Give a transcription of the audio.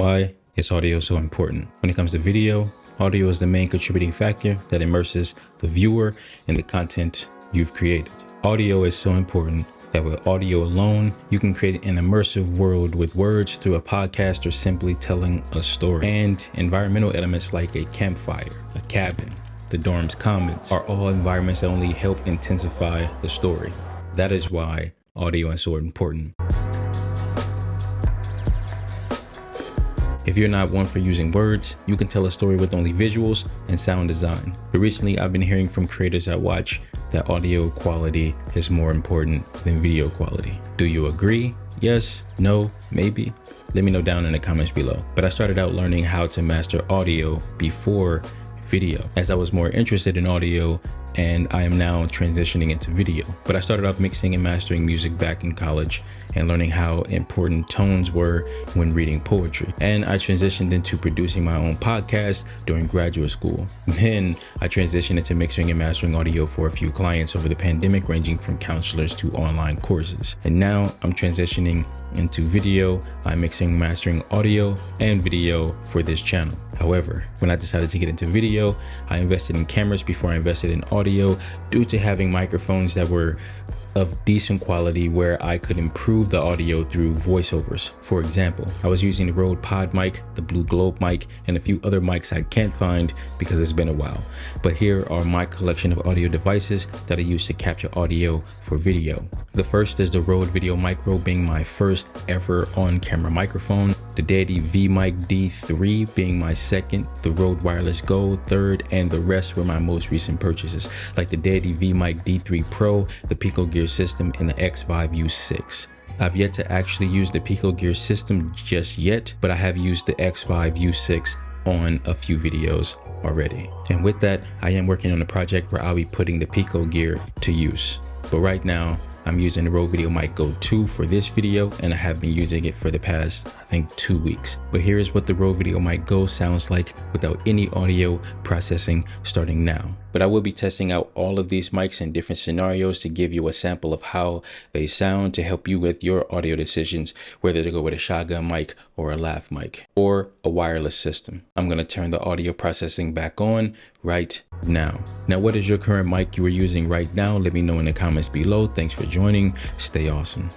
Why is audio so important? When it comes to video, audio is the main contributing factor that immerses the viewer in the content you've created. Audio is so important that with audio alone, you can create an immersive world with words through a podcast or simply telling a story. And environmental elements like a campfire, a cabin, the dorm's commons are all environments that only help intensify the story. That is why audio is so important. If you're not one for using words, you can tell a story with only visuals and sound design. But recently, I've been hearing from creators I watch that audio quality is more important than video quality. Do you agree? Yes? No? Maybe? Let me know down in the comments below. But I started out learning how to master audio before video, as I was more interested in audio, and I am now transitioning into video. But I started off mixing and mastering music back in college and learning how important tones were when reading poetry. And I transitioned into producing my own podcast during graduate school. Then I transitioned into mixing and mastering audio for a few clients over the pandemic, ranging from counselors to online courses. And now I'm transitioning into video. I'm mixing and mastering audio and video for this channel. However, when I decided to get into video, I invested in cameras before I invested in audio due to having microphones that were of decent quality where I could improve the audio through voiceovers. For example, I was using the Rode Pod mic, the Blue Globe mic, and a few other mics I can't find because it's been a while. But here are my collection of audio devices that I use to capture audio for video. The first is the Rode Video Micro, being my first ever on-camera microphone. The Deity V-Mic D3 being my second, the Rode Wireless Go third, and the rest were my most recent purchases, like the Deity V-Mic D3 Pro, the Pico Gear system, and the X5 U6. I've yet to actually use the Pico Gear system just yet, but I have used the X5 U6 on a few videos already. And with that, I am working on a project where I'll be putting the Pico Gear to use. But right now, I'm using the Rode Video Mic Go 2 for this video, and I have been using it for the past, I think, 2 weeks. But here's what the Rode Video Mic Go sounds like without any audio processing starting now. But I will be testing out all of these mics in different scenarios to give you a sample of how they sound to help you with your audio decisions, whether to go with a shotgun mic or a lav mic or a wireless system. I'm going to turn the audio processing back on right now. Now, what is your current mic you are using right now? Let me know in the comments below. Thanks for joining. Stay awesome.